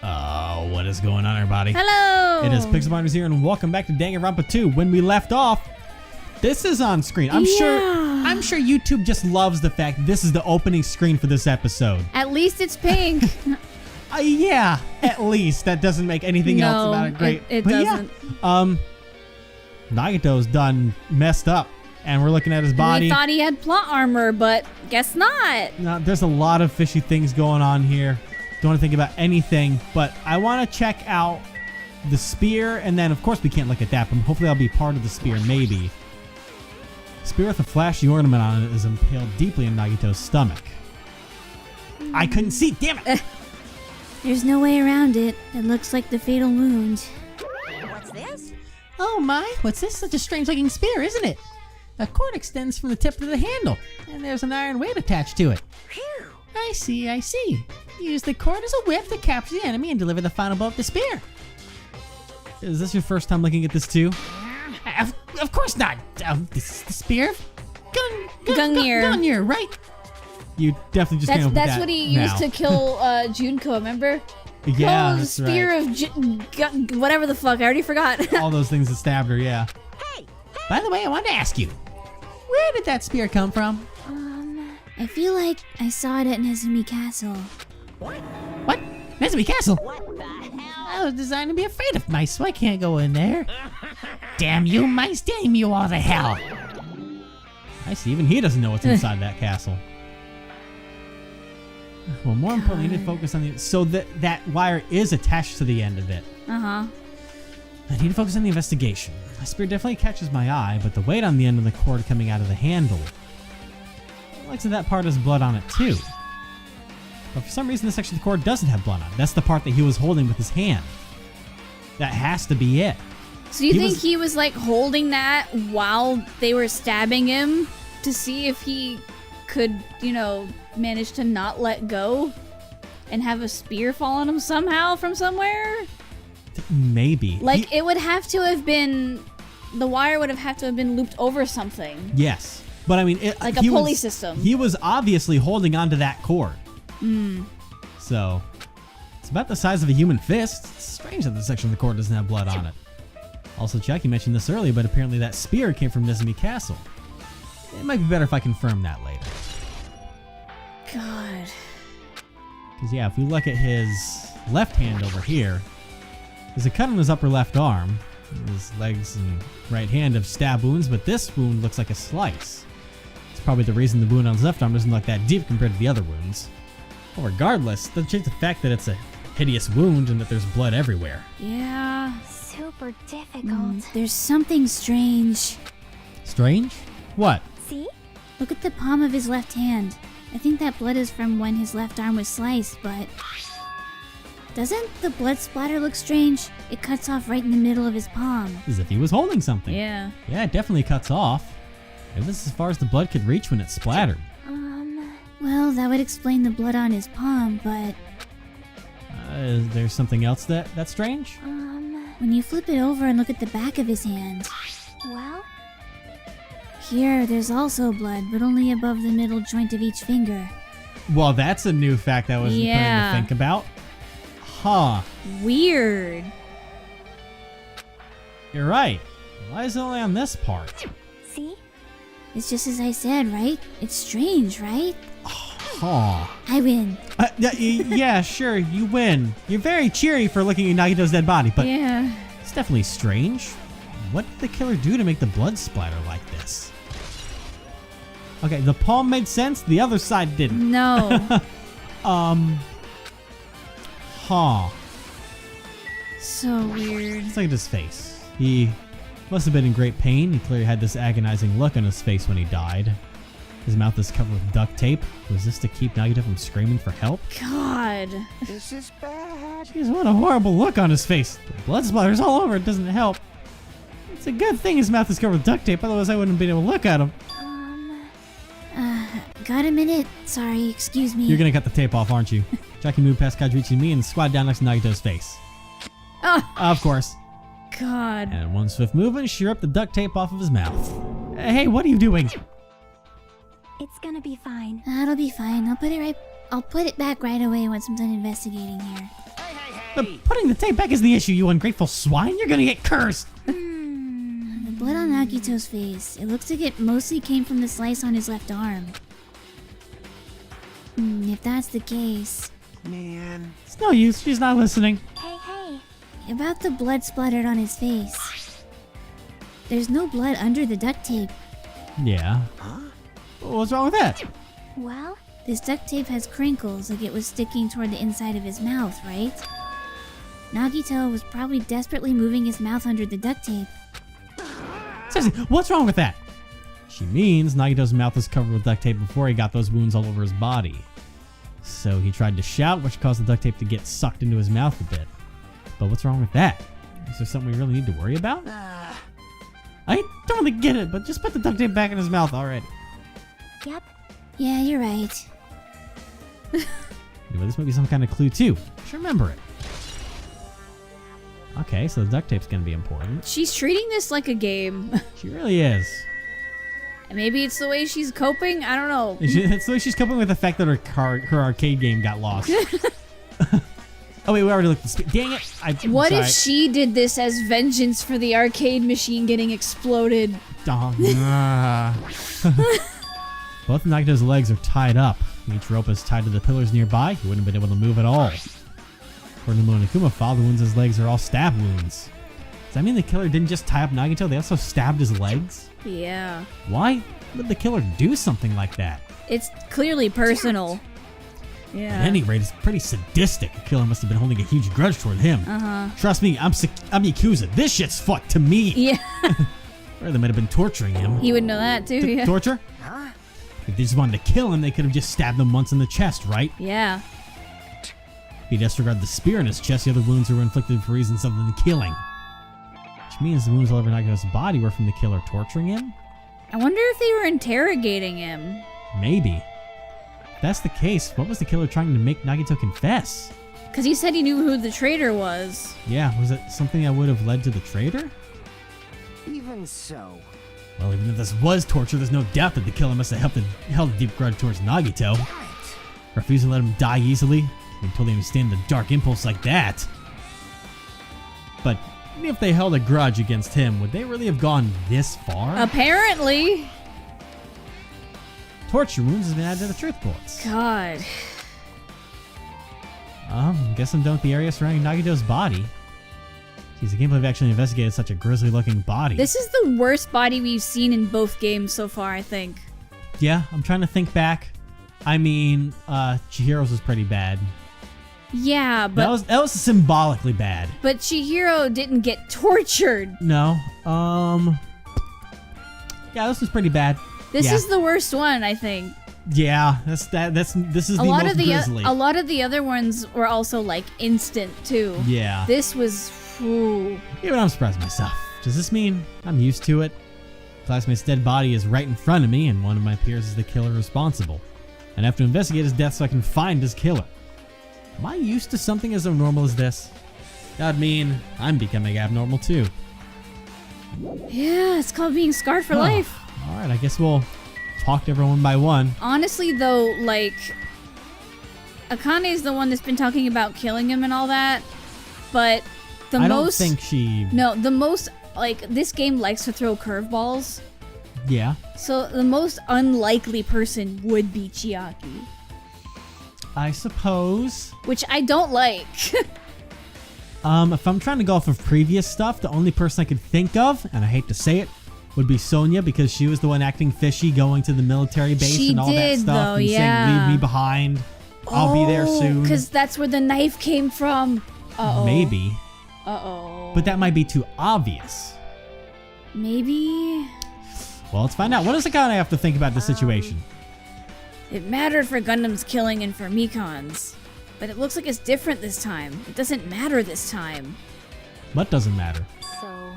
What is going on, everybody? Hello! It is Pixelminders here, and welcome back to Danganronpa 2. When we left off, this is on screen. I'm sure YouTube just loves the fact this is the opening screen for this episode. At least it's pink. Yeah, at least. That doesn't make anything else about it great. It doesn't. Yeah, Nagito's done messed up, and we're looking at his body. We thought he had plot armor, but guess not. No, there's a lot of fishy things going on here. Don't want to think about anything, but I want to check out the spear, and then of course we can't look at that, but hopefully I'll be part of the spear, maybe. Spear with a flashy ornament on it is impaled deeply in Nagito's stomach. I couldn't see, damn it! There's no way around it. It looks like the fatal wound. What's this? Oh my, what's this? Such a strange looking spear, isn't it? A cord extends from the tip to the handle, and there's an iron weight attached to it. Phew. I see. Use the cord as a whip to capture the enemy and deliver the final blow with the spear. Is this your first time looking at this too? Of course not. This is the spear of Gungnir, right? You definitely just came up with that That's what he used to kill Junko, remember? Yeah, the that's spear right. of whatever the fuck, I already forgot. All those things that stabbed her, yeah. Hey! By the way, I wanted to ask you, where did that spear come from? I feel like I saw it at Nezumi Castle. What? Nezumi Castle? What the hell? I was designed to be afraid of mice, so I can't go in there. Damn you mice, damn you all to hell. I see, even he doesn't know what's inside that castle. Well, more importantly, you need to focus on the... So that wire is attached to the end of it. Uh-huh. I need to focus on the investigation. My spear definitely catches my eye, but the weight on the end of the cord coming out of the handle... It looks like that part has blood on it, too. But for some reason, this section of the cord doesn't have blood on it. That's the part that he was holding with his hand. That has to be it. So you think he was like holding that while they were stabbing him to see if he could, manage to not let go and have a spear fall on him somehow from somewhere? Maybe. Like, it would have to have been... The wire would have to have been looped over something. Yes. But I mean... Like a pulley system. He was obviously holding onto that cord. So, it's about the size of a human fist. It's strange that this section of the cord doesn't have blood on it. Also, Chuck, you mentioned this earlier, but apparently that spear came from Nezumi Castle. It might be better if I confirm that later. God. Because, yeah, if we look at his left hand over here, there's a cut on his upper left arm. His legs and right hand have stab wounds, but this wound looks like a slice. It's probably the reason the wound on his left arm doesn't look that deep compared to the other wounds. Well, regardless, doesn't change the fact that it's a hideous wound and that there's blood everywhere. Yeah. Super difficult. There's something strange. Strange? What? See? Look at the palm of his left hand. I think that blood is from when his left arm was sliced, but... Doesn't the blood splatter look strange? It cuts off right in the middle of his palm. As if he was holding something. Yeah. Yeah, it definitely cuts off. Maybe this is as far as the blood could reach when it splattered. Well, that would explain the blood on his palm, but... Is there something else that's strange? When you flip it over and look at the back of his hand... Well? Here, there's also blood, but only above the middle joint of each finger. Well, that's a new fact I wasn't planning to think about. Huh. Weird. You're right. Why is it only on this part? See? It's just as I said, right? It's strange, right? Huh. I win. Yeah, sure, you win. You're very cheery for looking at Nagito's dead body, but Yeah. it's definitely strange. What did the killer do to make the blood splatter like this? Okay, the palm made sense, the other side didn't. No. Huh. So weird. Let's look at his face. He must have been in great pain. He clearly had this agonizing look on his face when he died. His mouth is covered with duct tape. Was this to keep Nagito from screaming for help? God. This is bad. Jeez, what a horrible look on his face. The blood splatters all over. It doesn't help. It's a good thing his mouth is covered with duct tape, otherwise I wouldn't have been able to look at him. Got a minute? Sorry, excuse me. You're gonna cut the tape off, aren't you? Jackie moved past Kajuichi and me and squatted down next to Nagito's face. Oh, Of course. God. And in one swift movement, she ripped the duct tape off of his mouth. Hey, what are you doing? It's gonna be fine. That'll be fine. I'll put it back right away once I'm done investigating here. Hey, But putting the tape back is the issue, you ungrateful swine. You're gonna get cursed. The blood on Nagito's face. It looks like it mostly came from the slice on his left arm. If that's the case. Man. It's no use. She's not listening. Hey. About the blood splattered on his face. There's no blood under the duct tape. Yeah. Huh? What's wrong with that? Well, This duct tape has crinkles like it was sticking toward the inside of his mouth, right? Nagito was probably desperately moving his mouth under the duct tape. Seriously, what's wrong with that? She means Nagito's mouth was covered with duct tape before he got those wounds all over his body. So he tried to shout, which caused the duct tape to get sucked into his mouth a bit. But what's wrong with that? Is there something we really need to worry about? I don't really get it, but just put the duct tape back in his mouth already. yep. Yeah, you're right. Anyway, this might be some kind of clue too. Just remember it. Okay, so the duct tape's gonna be important. She's treating this like a game. She really is. Maybe it's the way she's coping. I don't know. It's the way she's coping with the fact that her arcade game got lost. Oh wait, we already looked at dang it! What sorry. if she did this as vengeance for the arcade machine getting exploded? Both of Nagito's legs are tied up. Each rope is tied to the pillars nearby. He wouldn't have been able to move at all. According to Monokuma file, the wounds in his legs are all stab wounds. Does that mean the killer didn't just tie up Nagito? They also stabbed his legs? Yeah. Why would the killer do something like that? It's clearly personal. Yeah. At any rate, it's pretty sadistic. The killer must have been holding a huge grudge toward him. Trust me, I'm Yakuza. This shit's fucked to me. Yeah. Or they might have been torturing him. He would know that too, yeah. Torture? If they just wanted to kill him, they could have just stabbed him once in the chest, right? Yeah. If he disregarded the spear in his chest, the other wounds were inflicted for reasons other than killing. Which means the wounds all over Nagito's body were from the killer torturing him? I wonder if they were interrogating him. Maybe. If that's the case, what was the killer trying to make Nagito confess? Because he said he knew who the traitor was. Yeah, was it something that would have led to the traitor? Even so. Well, even if this was torture, there's no doubt that the killer must have held a deep grudge towards Nagito. Refusing to let him die easily, and told him to stand the dark impulse like that. But even if they held a grudge against him, would they really have gone this far? Apparently. Torture wounds has been added to the truth bullets. God. Guess I'm done with the area surrounding Nagito's body. Geez, I can't believe I actually investigated such a grisly looking body. This is the worst body we've seen in both games so far, I think. Yeah, I'm trying to think back. I mean, Chihiro's was pretty bad. Yeah, but That was symbolically bad. but Chihiro didn't get tortured. No. Yeah, this was pretty bad. This Yeah. is the worst one, I think. Yeah, this is the most grisly. A lot of the other ones were also like instant too. Yeah. This was ooh. Even I'm surprised myself. Does this mean I'm used to it? Classmate's dead body is right in front of me, and one of my peers is the killer responsible. And I have to investigate his death so I can find his killer. Am I used to something as abnormal as this? That'd mean I'm becoming abnormal too. Yeah, it's called being scarred for Huh. life. Alright, I guess we'll talk to everyone by one. Honestly though, like Akane is the one that's been talking about killing him and all that, but the I most don't think she... No, the most like this game likes to throw curveballs. Yeah. So the most unlikely person would be Chiaki, I suppose. which I don't like. If I'm trying to go off of previous stuff, the only person I could think of, and I hate to say it, would be Sonia, because she was the one acting fishy, going to the military base She and all that did, stuff, though, and yeah. saying, "Leave me behind. I'll be there soon." Because that's where the knife came from. Uh-oh. Maybe, Uh-oh. but that might be too obvious. Maybe Well, let's find out. What does the guy have to think about the situation? it mattered for Gundam's killing and for Mikon's. But it looks like it's different this time. It doesn't matter this time. What doesn't matter? So,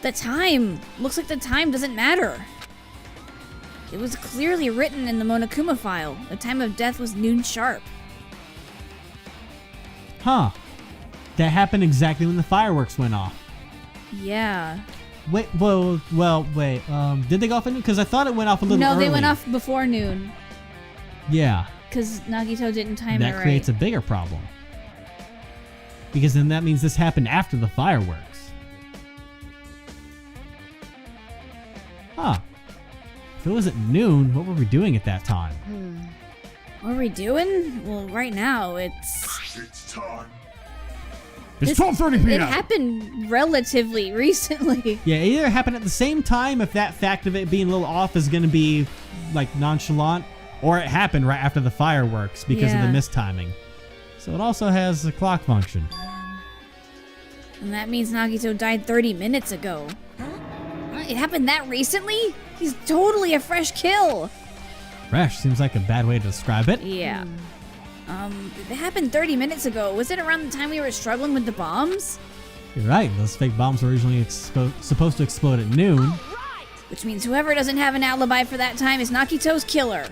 The time! Looks like the time doesn't matter. It was clearly written in the Monokuma file. The time of death was noon sharp. Huh? That happened exactly when the fireworks went off. Yeah. Wait, wait. Did they go off at noon? Because I thought it went off a little No, early. they went off before noon. Yeah. Because Nagito didn't time it That right. creates a bigger problem. because then that means this happened after the fireworks. Huh. If it was at noon, what were we doing at that time? What are we doing? Well, right now it's It's 12:30 p.m. it happened relatively recently. Yeah, it either happened at the same time, if that fact of it being a little off is going to be like nonchalant, or it happened right after the fireworks because of the Yeah. mistiming. So it also has a clock function. And that means Nagito died 30 minutes ago. It happened that recently? He's totally a fresh kill. Fresh seems like a bad way to describe it. Yeah. It happened 30 minutes ago. Was it around the time we were struggling with the bombs? You're right, those fake bombs were originally supposed to explode at noon. Which means whoever doesn't have an alibi for that time is Nagito's killer.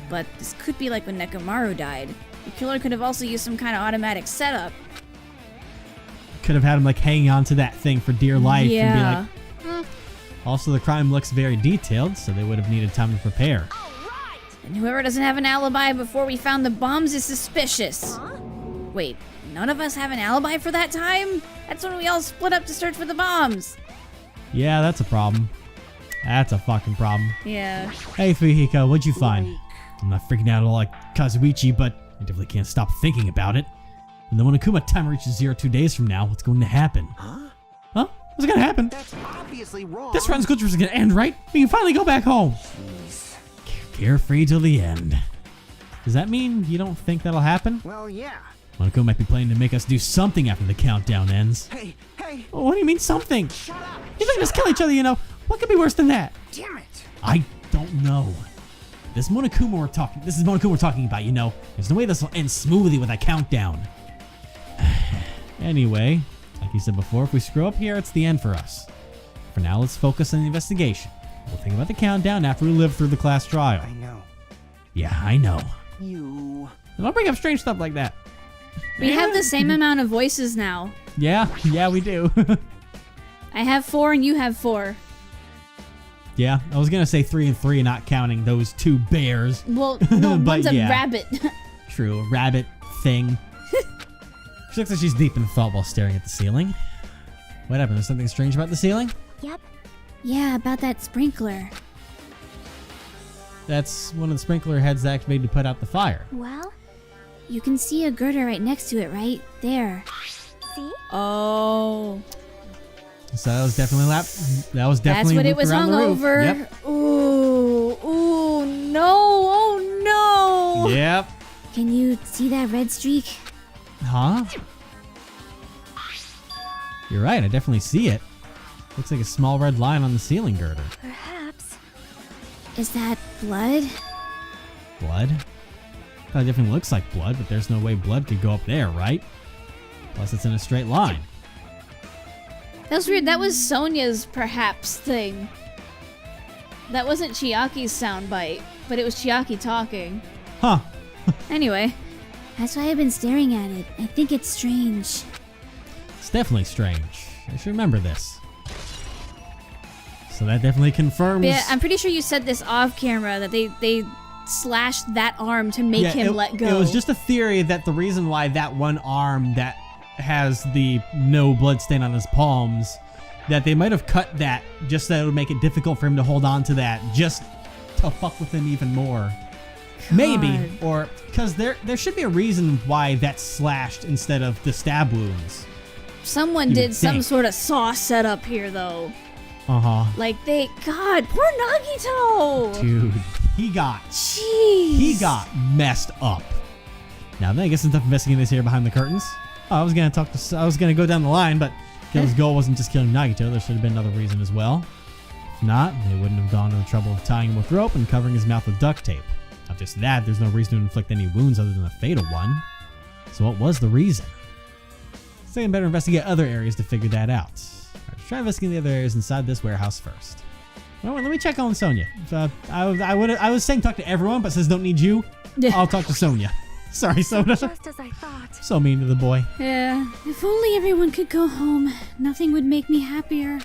But this could be like when Nekomaru died. The killer could have also used some kind of automatic setup. Could have had him like hanging on to that thing for dear life Yeah. and be like, Also, the crime looks very detailed, so they would have needed time to prepare. And whoever doesn't have an alibi before we found the bombs is suspicious. Wait, none of us have an alibi for that time? That's when we all split up to search for the bombs. Yeah, that's a problem. That's a fucking problem. Yeah. Hey, Fujiko, what'd you find? I'm not freaking out at all like Kazuichi, but I definitely can't stop thinking about it. And then when Akuma time reaches 02 days from now, what's going to happen? Huh? What's going to happen? That's obviously wrong. This friend's culture is going to end, right? We can finally go back home. Jeez. Carefree till the end. Does that mean you don't think that'll happen? Well, yeah. Monoko might be planning to make us do something after the countdown ends. Hey, Oh, what do you mean something? shut up. He's making us kill each other, you know. What could be worse than that? Damn it. I don't know. This is Monokuma we're talking about, you know. There's no way this will end smoothly with a countdown. Anyway, like you said before, if we screw up here, it's the end for us. For now, let's focus on the investigation. We'll think about the countdown after we live through the class trial. I know. Yeah, I know. You. And don't bring up strange stuff like that. We have the same amount of voices now. Yeah, we do. I have 4 and you have 4. Yeah, I was gonna say 3 and 3, not counting those 2 bears. Well, no, But one's a yeah. rabbit. True, a rabbit thing. She looks like she's deep in thought while staring at the ceiling. What happened? There's something strange about the ceiling? Yep. Yeah, about that sprinkler. That's one of the sprinkler heads that activated to put out the fire. Well, You can see a girder right next to it, right? There. see? Oh. So that was definitely That's definitely what it looped was around hung the roof. over. Yep. Ooh, no, oh no. Yep. Can you see that red streak? Huh? You're right, I definitely see it. Looks like a small red line on the ceiling girder. Perhaps. Is that blood? Blood? That definitely looks like blood, but there's no way blood could go up there, right? Plus it's in a straight line. That was weird. That was Sonia's perhaps thing. That wasn't Chiaki's soundbite, but it was Chiaki talking. Huh. Anyway, That's why I've been staring at it. I think it's strange. It's definitely strange. I should remember this. So that definitely confirms... yeah, I'm pretty sure you said this off camera that they slashed that arm to make him let go. It was just a theory that the reason why that one arm that has the no blood stain on his palms, that they might have cut that just so it would make it difficult for him to hold on to that, just to fuck with him even more. Maybe, or because there should be a reason why that's slashed instead of the stab wounds. Someone You did some think. sort of saw setup here, though. Uh-huh. Like God, poor Nagito. Dude, he got messed up. Now then, I guess enough investigating this here behind the curtains. Oh, I was gonna go down the line, but Gil's goal wasn't just killing Nagito. There should have been another reason as well. If not, they wouldn't have gone to the trouble of tying him with rope and covering his mouth with duct tape. Not just that, there's no reason to inflict any wounds other than a fatal one. So what was the reason? I think I better investigate other areas to figure that out. Alright, let's try investigating the other areas inside this warehouse first. Well, let me check on Sonia. I was saying talk to everyone, but since don't need you, I'll talk to Sonia. Sorry, Soda. Just as I thought. So mean to the boy. Yeah. If only everyone could go home. Nothing would make me happier.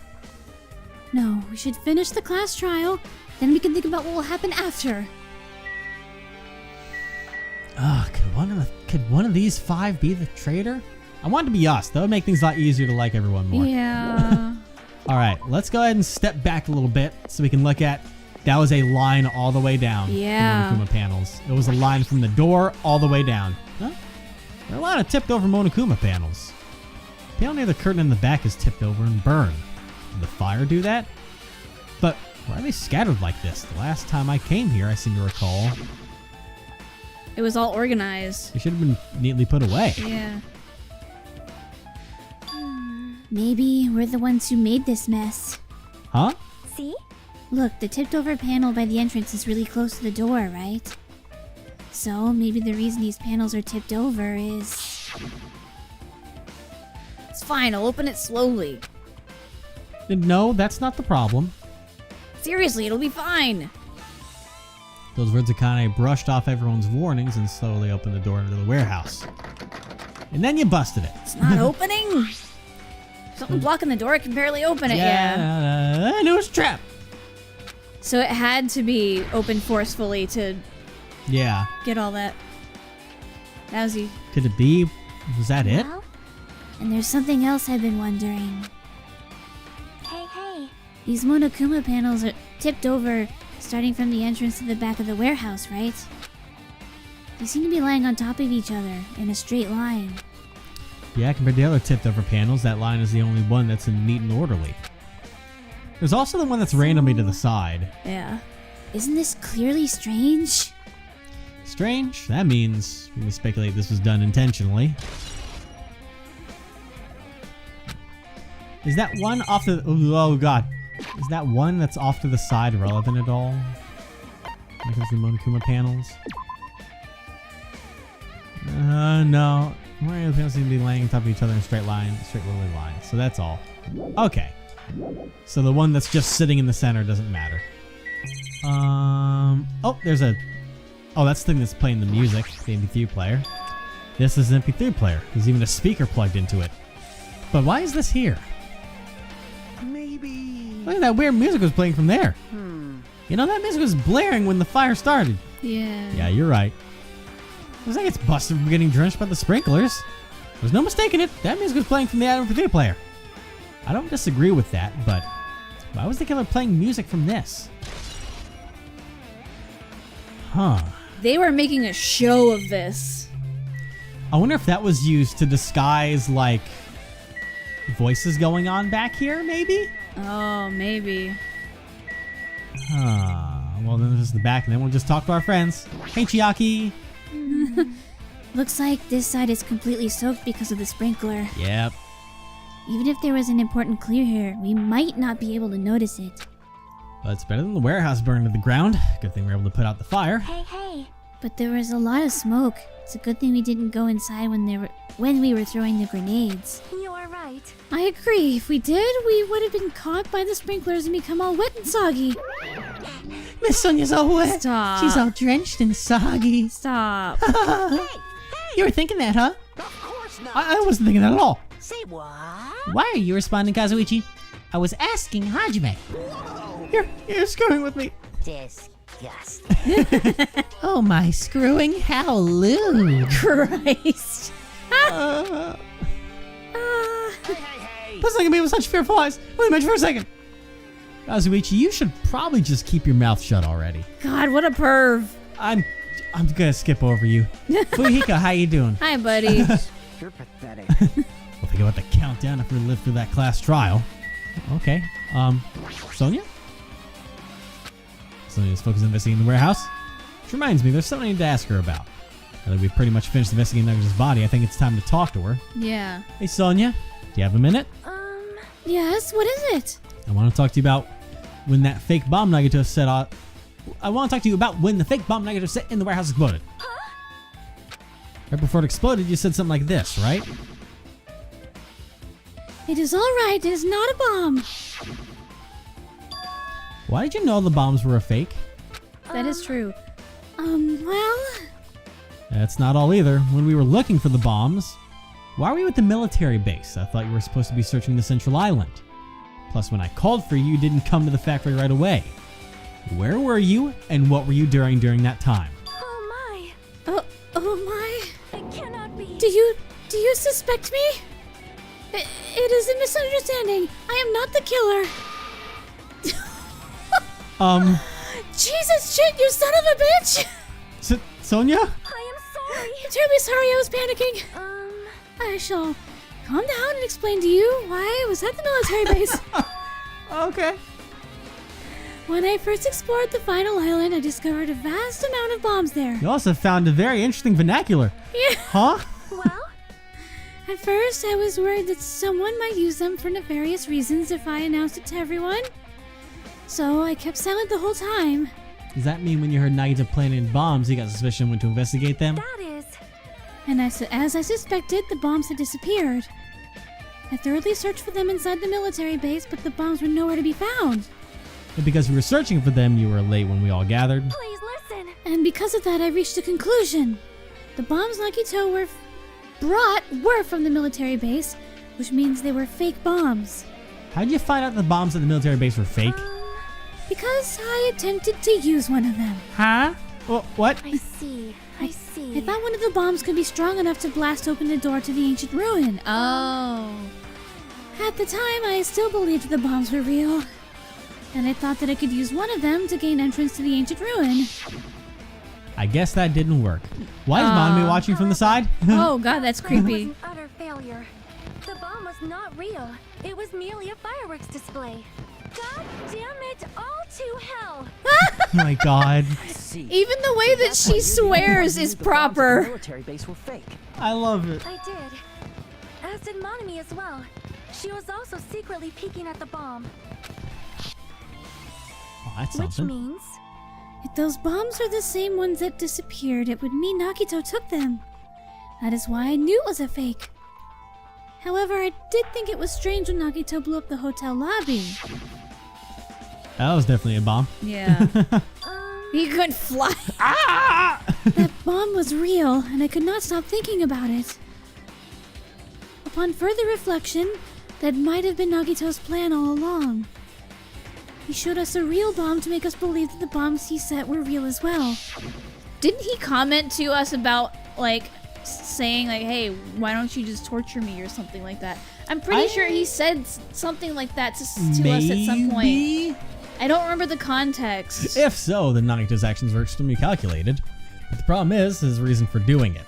No, we should finish the class trial. Then we can think about what will happen after. Could one of these 5 be the traitor? I want it to be us. That would make things a lot easier to like everyone more. Yeah. All right, let's go ahead and step back a little bit so we can look at. That was a line all the way down. Yeah. The Monokuma panels. It was a line from the door all the way down. Huh? There are a lot of tipped over Monokuma panels. The panel near the curtain in the back is tipped over and burned. Did the fire do that? But why are they scattered like this? The last time I came here, I seem to recall, It was all organized. they should have been neatly put away. Yeah. Maybe we're the ones who made this mess. Huh? See? Look, the tipped over panel by the entrance is really close to the door, right? So maybe the reason these panels are tipped over is... It's fine. I'll open it slowly. No, that's not the problem. Seriously, it'll be fine. Those words Akane brushed off everyone's warnings and slowly opened the door into the warehouse. And then you busted it. It's not opening. Something blocking the door. I can barely open it. Yeah. I knew it was a trap. So it had to be opened forcefully to Yeah. get all that. That was you. Could it be? Was that it? Well, And there's something else I've been wondering. hey. These Monokuma panels are tipped over starting from the entrance to the back of the warehouse, right? They seem to be lying on top of each other in a straight line. Yeah, compared to the other tipped over panels, that line is the only one that's in neat and orderly. There's also the one that's randomly to the side. Yeah. Isn't this clearly strange? Strange? That means we can speculate this was done intentionally. Is that one off the... Oh god. Is that one that's off to the side relevant at all? When it comes to the Monokuma panels? No. One of the panels seem to be laying on top of each other in a straight line, straight literally line. So that's all. Okay. So the one that's just sitting in the center doesn't matter. Oh, there's a... Oh, that's the thing that's playing the music, the MP3 player. This is an MP3 player. There's even a speaker plugged into it. But why is this here? Maybe. Look at that weird music was playing from there. You know, that music was blaring when the fire started. Yeah. Yeah, you're right. Looks like it's busted from getting drenched by the sprinklers. There's no mistaking it. That music was playing from the MP3 player. I don't disagree with that, but why was the killer playing music from this? Huh. They were making a show of this. I wonder if that was used to disguise, like, voices going on back here, maybe? Oh, maybe. Well, then there's the back, and then we'll just talk to our friends. Hey, Chiaki. Looks like this side is completely soaked because of the sprinkler. Yep. Even if there was an important clear here, we might not be able to notice it. But it's better than the warehouse burning to the ground. Good thing we were able to put out the fire. Hey. But there was a lot of smoke. It's a good thing we didn't go inside when we were throwing the grenades. You are right. I agree. If we did, we would have been caught by the sprinklers and become all wet and soggy. Miss Sonia's all wet. Stop. She's all drenched and soggy. Stop. You were thinking that, huh? Of course not. I wasn't thinking that at all. Say what? Why are you responding, Kazuichi? I was asking Hajime. You're screwing with me. Disgusting. Oh, my screwing hallelujah. Christ. Hey. Let's look at me with such fearful eyes. Wait a minute for a second. Kazuichi, you should probably just keep your mouth shut already. God, what a perv. I'm gonna skip over you. Fujihiko, how you doing? Hi, buddy. You're pathetic. We'll think about the countdown if we live through that class trial. Okay. Sonia? Sonia's focused on investigating the warehouse. Which reminds me, there's something I need to ask her about. Now that we've pretty much finished investigating Nagito's body, I think it's time to talk to her. Yeah. Hey, Sonia. Do you have a minute? Yes, what is it? I want to talk to you about when that fake bomb Nagito set off. I want to talk to you about when the fake bomb Nagito set in the warehouse exploded. Right before it exploded, you said something like this, right? It is all right. It is not a bomb. Why did you know the bombs were a fake? That is true. Well, That's not all either. When we were looking for the bombs, why were you at the military base? I thought you were supposed to be searching the central island. Plus, when I called for you, you didn't come to the factory right away. Where were you, and what were you doing during that time? Oh my. oh my. It cannot be. Do Do you suspect me? It is a misunderstanding. I am not the killer. Jesus shit, you son of a bitch! Sonia? I am sorry. I'm terribly sorry, I was panicking. I shall calm down and explain to you why I was at the military base. Okay. When I first explored the final island, I discovered a vast amount of bombs there. You also found a very interesting vernacular. Yeah. Huh? Well, At first, I was worried that someone might use them for nefarious reasons if I announced it to everyone. So I kept silent the whole time. Does that mean when you heard Nagito planting bombs, you got suspicion and went to investigate them? that is. And as I suspected, the bombs had disappeared. I thoroughly searched for them inside the military base, but the bombs were nowhere to be found. And because we were searching for them, you were late when we all gathered. Please listen. And because of that, I reached a conclusion. The bombs Nagito were from the military base, which means they were fake bombs. How'd you find out the bombs at the military base were fake? Because I attempted to use one of them. Huh? What? I see. I see. I thought one of the bombs could be strong enough to blast open the door to the ancient ruin. Oh. At the time, I still believed the bombs were real. And I thought that I could use one of them to gain entrance to the ancient ruin. I guess that didn't work. Why is Monami watching from the side? Oh god, that's It was creepy. an utter failure. The bomb was not real. It was merely a fireworks display. God damn it, all to hell. Oh my god. See. Even the way that she swears is The proper. military base were fake. I love it. I did. As did Monami as well. She was also secretly peeking at the bomb. Oh, that's Which something. means If those bombs are the same ones that disappeared, it would mean Nagito took them. That is why I knew it was a fake. However, I did think it was strange when Nagito blew up the hotel lobby. That was definitely a bomb. Yeah. He could fly. That bomb was real, and I could not stop thinking about it. Upon further reflection, that might have been Nagito's plan all along. He showed us a real bomb to make us believe that the bombs he set were real as well. Didn't he comment to us about, like, saying, like, hey, why don't you just torture me or something like that? I'm pretty sure he said something like that to us at some point. Maybe? I don't remember the context. If so, then Nagito's actions were extremely calculated. But the problem is his reason for doing it.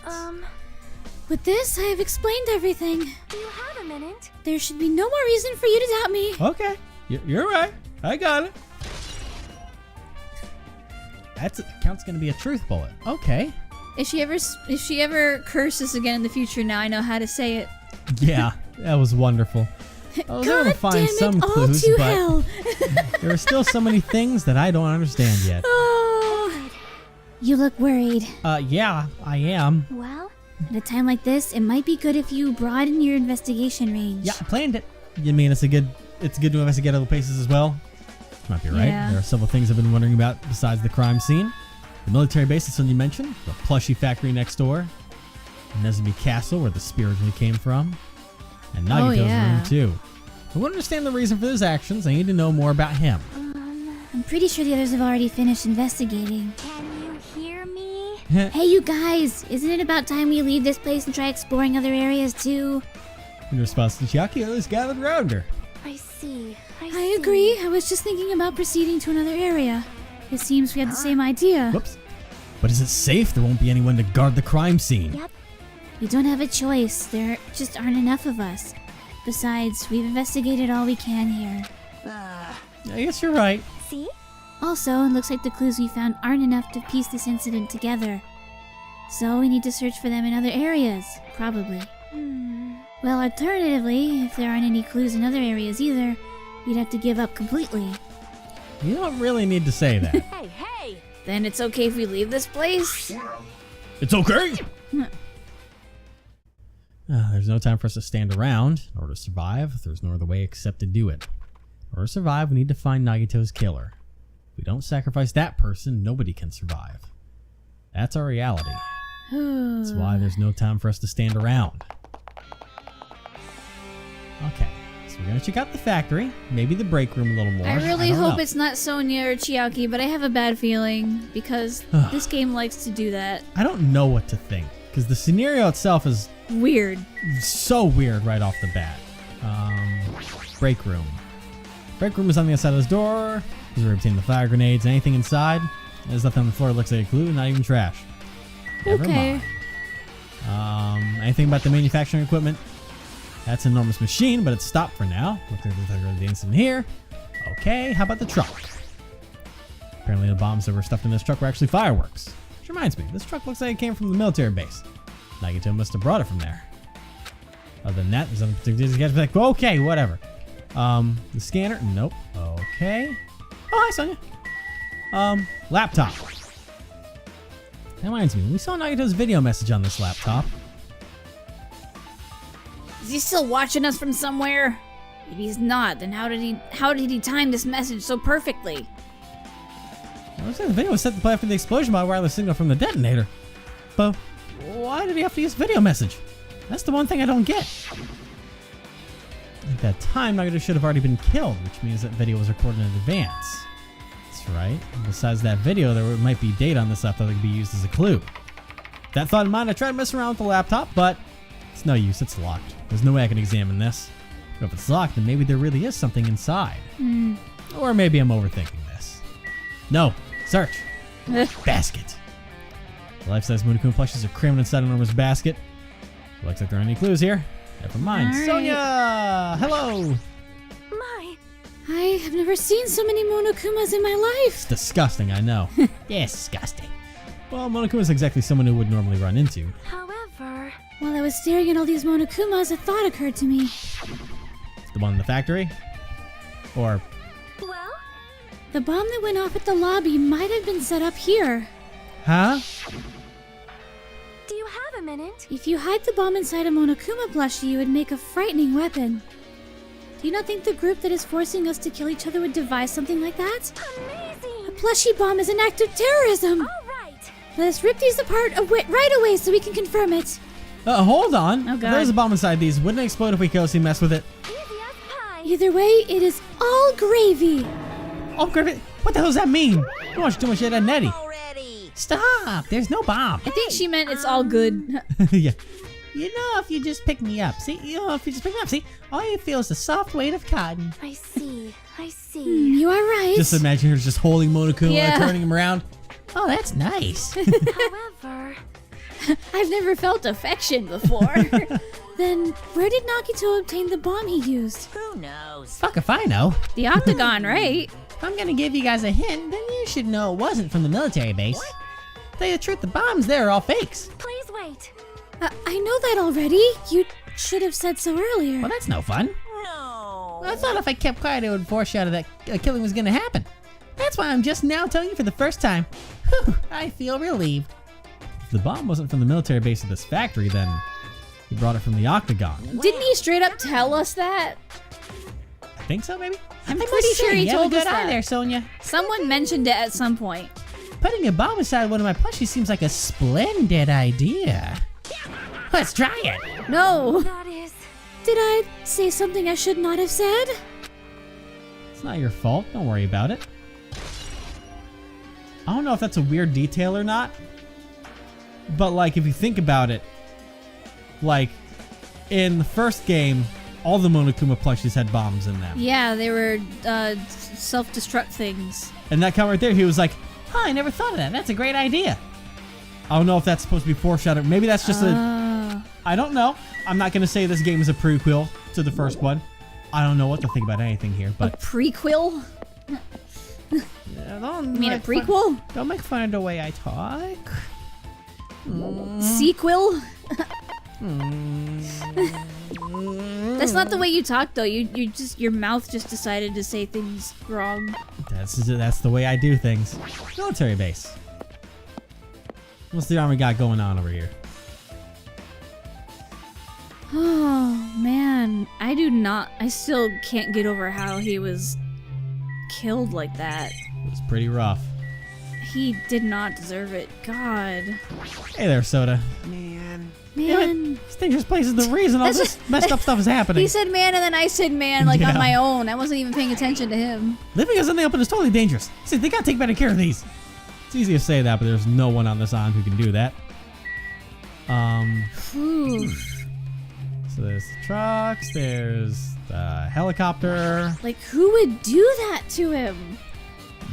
With this, I have explained everything. do you have a minute? There should be no more reason for you to doubt me. Okay, you're right. I got it. Count's gonna be a truth bullet. Okay. If she ever curses again in the future, now I know how to say it. Yeah, that was wonderful. I was able to God find damn some it, all clues, to but hell. there are still so many things that I don't understand yet. Oh, you look worried. Yeah, I am. Well, At a time like this, it might be good if you broaden your investigation range. Yeah, I planned it. You mean it's good to investigate other places as well? Might be right. Yeah. There are several things I've been wondering about besides the crime scene. The military base that Sonia mentioned, the plushie factory next door, Nezumi Castle where the spear originally came from, and Nagito's yeah. room too. I want to understand the reason for his actions. I need to know more about him. I'm pretty sure the others have already finished investigating. can you hear me? Hey, you guys! Isn't it about time we leave this place and try exploring other areas too? In response to Chiaki, others gathered around her. I see. I agree. I was just thinking about proceeding to another area. It seems we have the same idea. Whoops. But is it safe? There won't be anyone to guard the crime scene. Yep. We don't have a choice. There just aren't enough of us. Besides, we've investigated all we can here. I guess you're right. See? Also, it looks like the clues we found aren't enough to piece this incident together. So we need to search for them in other areas, probably. Well, alternatively, if there aren't any clues in other areas either, we'd have to give up completely. You don't really need to say that. Hey, hey! Then it's okay if we leave this place? It's okay! There's no time for us to stand around. In order to survive, there's no other way except to do it. In order to survive, we need to find Nagito's killer. If we don't sacrifice that person, nobody can survive. That's our reality. That's why there's no time for us to stand around. Okay, so we're gonna check out the factory, maybe the break room a little more. I really don't hope know. it's not Sonia or Chiaki, but I have a bad feeling because this game likes to do that. I don't know what to think, because the scenario itself is Weird. So weird right off the bat. Break room. Break room is on the other side of this door. This is where we obtain the fire grenades. Anything inside? There's nothing on the floor that looks like a clue, not even trash. Never Okay. mind. Anything about the manufacturing equipment? That's an enormous machine, but it's stopped for now. Looks like the incident here. Okay, how about the truck? Apparently the bombs that were stuffed in this truck were actually fireworks. Which reminds me, this truck looks like it came from the military base. Nagito must have brought it from there. Other than that, there's nothing particular. Like, okay, whatever. The scanner? Nope. Okay. Oh, hi, Sonia. Laptop. That reminds me, we saw Nagito's video message on this laptop. Is he still watching us from somewhere? If he's not, then how did he time this message so perfectly? It looks like the video was set to play after the explosion by a wireless signal from the detonator. But why did he have to use video message? That's the one thing I don't get. At that time, Nagito should have already been killed, which means that video was recorded in advance. That's right. Besides that video, there might be data on this laptop that could be used as a clue. With that thought in mind, I tried to mess around with the laptop, but it's no use. It's locked. There's no way I can examine this. But if it's locked, then maybe there really is something inside. Or maybe I'm overthinking this. No. Search. Basket. The life-size Monokuma plushies are crammed inside an enormous basket. Looks like there aren't any clues here. Never mind. All right. Sonia! Hello! My, I have never seen so many Monokumas in my life. It's disgusting, I know. Yes, disgusting. Well, Monokuma is exactly someone who would normally run into. however, While I was staring at all these Monokumas, a thought occurred to me. The one in the factory? Or, well, The bomb that went off at the lobby might have been set up here. huh? do you have a minute? If you hide the bomb inside a Monokuma plushie, it would make a frightening weapon. Do you not think the group that is forcing us to kill each other would devise something like that? A Amazing! plushie bomb is an act of terrorism! All right. Let us rip these apart right away so we can confirm it. Hold on. Oh, If God. there's a bomb inside these. Wouldn't it explode if we closely mess with it? Easy as pie. Either way, it is all gravy. Oh, Griffith, what the hell does that mean? You watch too much of that Nettie. Already. Stop! There's no bomb. I think she meant it's all good. Yeah. You know, if you just pick me up, see, all you feel is the soft weight of cotton. I see. I see. You are right. Just imagine her just holding Monokuma Yeah. and turning him around. Oh, that's nice. However, I've never felt affection before. Then, where did Nagito obtain the bomb he used? Who knows? Fuck if I know. The octagon, right? If I'm gonna give you guys a hint, then you should know it wasn't from the military base. Tell you the truth, the bombs there are all fakes. please wait. I know that already. You should have said so earlier. Well, that's no fun. No. I thought if I kept quiet, it would foreshadow that a killing was gonna happen. That's why I'm just now telling you for the first time. Whew, I feel relieved. If the bomb wasn't from the military base of this factory, then he brought it from the octagon. Didn't he straight up tell us that? I think so, maybe? I'm must pretty sure say, he you have a told us good eye that. there, Sonia. Someone mentioned it at some point. Putting a bomb inside one of my plushies seems like a splendid idea. Let's try it. No. That is. Did I say something I should not have said? It's not your fault. Don't worry about it. I don't know if that's a weird detail or not. But, like, if you think about it, like, in the first game, all the Monokuma plushies had bombs in them. Yeah, they were self-destruct things. And that comment right there, he was like, Huh, I never thought of that. That's a great idea. I don't know if that's supposed to be foreshadowing. Maybe that's just I don't know. I'm not going to say this game is a prequel to the first one. I don't know what to think about anything here, A but prequel? Don't You mean a make fun- prequel? Don't make fun of the way I talk. Sequel? That's not the way you talk, though. You just your mouth just decided to say things wrong. that's the way I do things. Military base. What's the army got going on over here? Oh man, I still can't get over how he was killed like that. It was pretty rough. He did not deserve it. God. Hey there, Soda. Man. Man, This dangerous place is the reason all this messed up stuff is happening. He said man and then I said man like Yeah. on my own. I wasn't even paying attention to him. Living us in the open is totally dangerous. See, they gotta take better care of these. It's easy to say that, but there's no one on this island who can do that. Oof. So there's the trucks, there's the helicopter. Like, who would do that to him?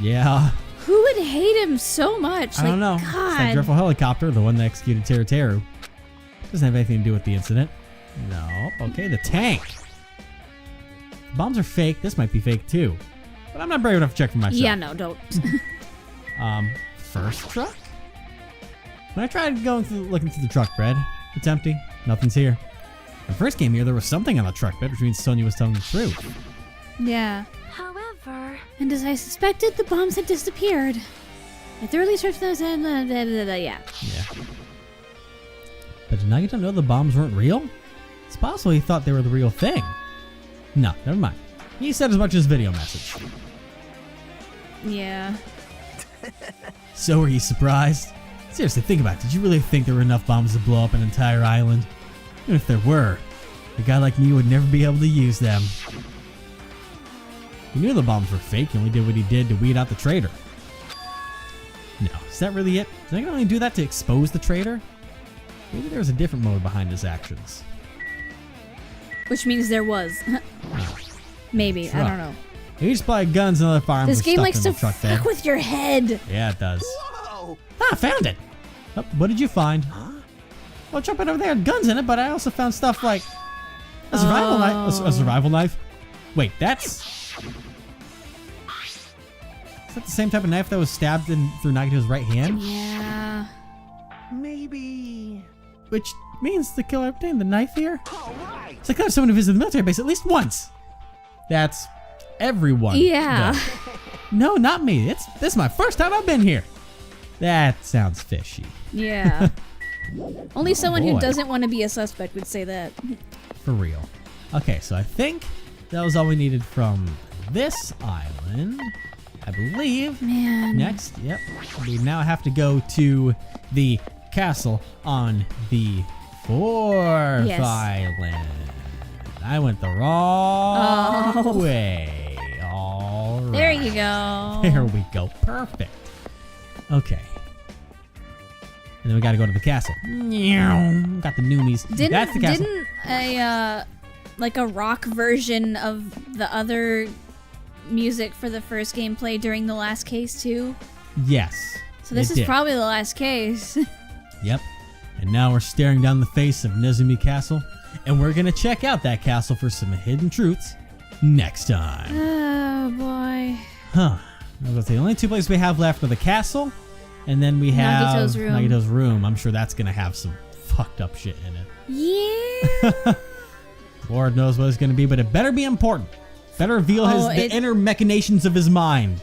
Yeah. Who would hate him so much? I don't know. It's that God. dreadful helicopter, the one that executed Teru. Doesn't have anything to do with the incident. No. Okay, the tank. Bombs are fake. This might be fake too. But I'm not brave enough to check for myself. Yeah, no, don't. First truck? When I tried looking through the truck bed, it's empty. Nothing's here. When I first came here, there was something on the truck bed, which means Sonia was telling the truth. Yeah. However, And as I suspected, the bombs had disappeared. I thoroughly searched those and yeah. Yeah. But did Nagito know the bombs weren't real? It's possible he thought they were the real thing. No, never mind. He said as much as video message. Yeah. So were you surprised? Seriously, think about it. Did you really think there were enough bombs to blow up an entire island? Even if there were, a guy like me would never be able to use them. He knew the bombs were fake. He only did what he did to weed out the traitor. No, is that really it? Did I can only do that to expose the traitor? Maybe there was a different motive behind his actions. Which means there was. Maybe. I don't know. Maybe he just buy guns and other firearms. This were game stuffed likes in to the truck bed. fuck with your head. Yeah, it does. Whoa! Ah, found it. Oh, what did you find? Well, truck bed over there had guns in it, but I also found stuff like a survival knife. A survival knife. Wait, that's. Is that the same type of knife that was stabbed through Nagito's right hand? Yeah. Maybe. Which means the killer obtained the knife here? All right. It's like there's someone who visited the military base at least once. That's everyone. Yeah. does. No, not me. This is my first time I've been here. That sounds fishy. Yeah. Only someone who boy. doesn't want to be a suspect would say that. For real. Okay, so I think that was all we needed from this island. I believe. Man. Next, yep. We now have to go to the castle on the fourth Yes. island. I went the wrong Oh. way. All right. There you go. There we go. Perfect. Okay. And then we gotta go to the castle. Got the noomies. That's the castle. Didn't a like a rock version of the other music for the first game play during the last case too? Yes. So this it is did. probably the last case. Yep. And now we're staring down the face of Nezumi Castle, and we're gonna check out that castle for some hidden truths next time. Oh boy. Huh. I was gonna say, the only two places we have left are the castle, and then we have Nagito's room. Nagito's room. I'm sure that's gonna have some fucked up shit in it. Yeah. Lord knows what it's gonna be, but it better be important. Better reveal Oh, the inner machinations of his mind.